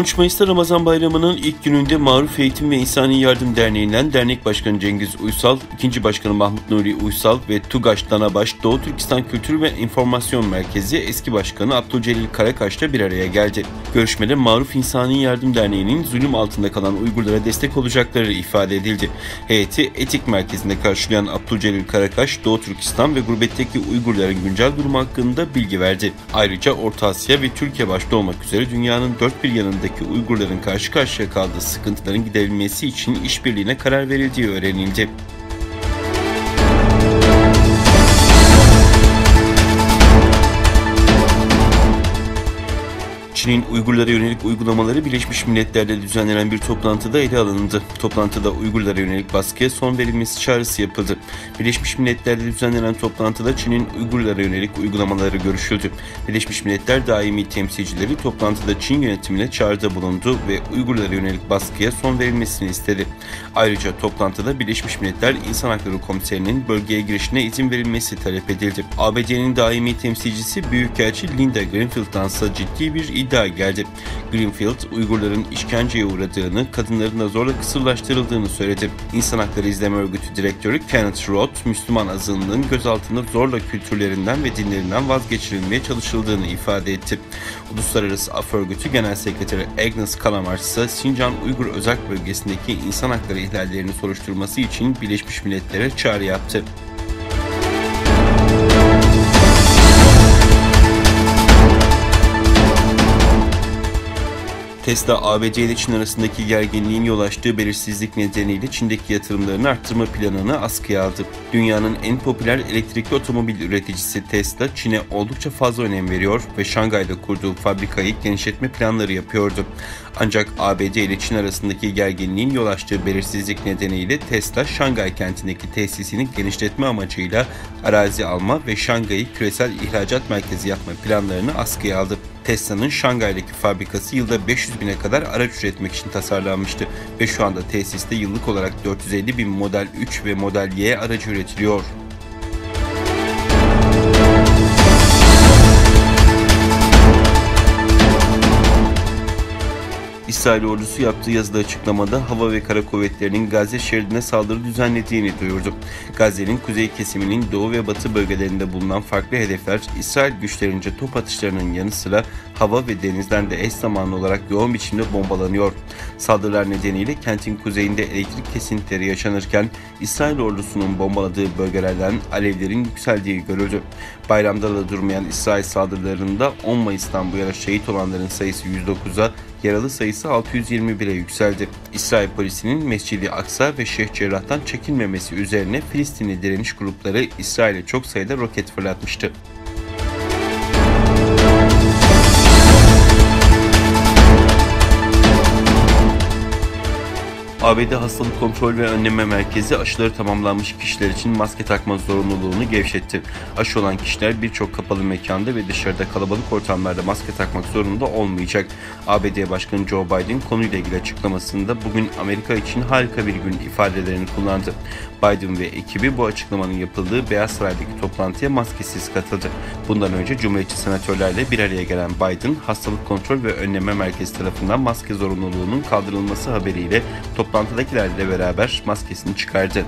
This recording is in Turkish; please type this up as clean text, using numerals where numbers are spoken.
13 Mayıs'ta Ramazan Bayramı'nın ilk gününde Maruf Eğitim ve İnsani Yardım Derneği'nden Dernek Başkanı Cengiz Uysal, 2. Başkanı Mahmut Nuri Uysal ve TUGAŞ Danabaş Doğu Türkistan Kültür ve İnformasyon Merkezi eski başkanı Abdülcelil Karakaş'la bir araya geldi. Görüşmede Maruf İnsani Yardım Derneği'nin zulüm altında kalan Uygurlara destek olacakları ifade edildi. Heyeti Etik Merkezi'nde karşılayan Abdülcelil Karakaş, Doğu Türkistan ve gurbetteki Uygurların güncel durumu hakkında bilgi verdi. Ayrıca Orta Asya ve Türkiye başta olmak üzere dünyanın dört bir yanındaki Uygurların karşı karşıya kaldığı sıkıntıların giderilmesi için işbirliğine karar verildiği öğrenildi. Çin'in Uygurlara yönelik uygulamaları Birleşmiş Milletler'de düzenlenen bir toplantıda ele alındı. Toplantıda Uygurlara yönelik baskıya son verilmesi çağrısı yapıldı. Birleşmiş Milletler'de düzenlenen toplantıda Çin'in Uygurlara yönelik uygulamaları görüşüldü. Birleşmiş Milletler daimi temsilcileri toplantıda Çin yönetimine çağrıda bulundu ve Uygurlara yönelik baskıya son verilmesini istedi. Ayrıca toplantıda Birleşmiş Milletler İnsan Hakları Komiserinin bölgeye girişine izin verilmesi talep edildi. ABD'nin daimi temsilcisi Büyükelçi Linda Greenfield'dansa ciddi bir iddia geldi. Greenfield, Uygurların işkenceye uğradığını, kadınların da zorla kısırlaştırıldığını söyledi. İnsan Hakları İzleme Örgütü Direktörü Kenneth Roth, Müslüman azınlığın gözaltında zorla kültürlerinden ve dinlerinden vazgeçirilmeye çalışıldığını ifade etti. Uluslararası Af Örgütü Genel Sekreteri Agnes Kalamar ise Sincan Uygur Özerk Bölgesi'ndeki insan hakları ihlallerini soruşturması için Birleşmiş Milletler'e çağrı yaptı. Tesla, ABD ile Çin arasındaki gerginliğin yol açtığı belirsizlik nedeniyle Çin'deki yatırımlarını arttırma planını askıya aldı. Dünyanın en popüler elektrikli otomobil üreticisi Tesla, Çin'e oldukça fazla önem veriyor ve Şangay'da kurduğu fabrikayı genişletme planları yapıyordu. Ancak ABD ile Çin arasındaki gerginliğin yol açtığı belirsizlik nedeniyle Tesla, Şangay kentindeki tesisini genişletme amacıyla arazi alma ve Şangay'ı küresel ihracat merkezi yapma planlarını askıya aldı. Tesla'nın Şangay'daki fabrikası yılda 500 bine kadar araç üretmek için tasarlanmıştı ve şu anda tesiste yıllık olarak 450 bin Model 3 ve Model Y aracı üretiliyor. İsrail ordusu yaptığı yazılı açıklamada hava ve kara kuvvetlerinin Gazze şeridine saldırı düzenlediğini duyurdu. Gazze'nin kuzey kesiminin doğu ve batı bölgelerinde bulunan farklı hedefler İsrail güçlerince top atışlarının yanı sıra hava ve denizden de eş zamanlı olarak yoğun biçimde bombalanıyor. Saldırılar nedeniyle kentin kuzeyinde elektrik kesintileri yaşanırken İsrail ordusunun bombaladığı bölgelerden alevlerin yükseldiği görüldü. Bayramda da durmayan İsrail saldırılarında 10 Mayıs'tan bu yana şehit olanların sayısı 109'a, yaralı sayısı 621'e yükseldi. İsrail polisinin Mescid-i Aksa ve Şeyh Cerrah'tan çekilmemesi üzerine Filistinli direniş grupları İsrail'e çok sayıda roket fırlatmıştı. ABD Hastalık Kontrol ve Önleme Merkezi aşıları tamamlanmış kişiler için maske takma zorunluluğunu gevşetti. Aşı olan kişiler birçok kapalı mekanda ve dışarıda kalabalık ortamlarda maske takmak zorunda olmayacak. ABD Başkanı Joe Biden konuyla ilgili açıklamasında bugün Amerika için harika bir gün ifadelerini kullandı. Biden ve ekibi bu açıklamanın yapıldığı Beyaz Saray'daki toplantıya maskesiz katıldı. Bundan önce Cumhuriyetçi senatörlerle bir araya gelen Biden, Hastalık Kontrol ve Önleme Merkezi tarafından maske zorunluluğunun kaldırılması haberiyle toplantıdakilerle beraber maskesini çıkardı.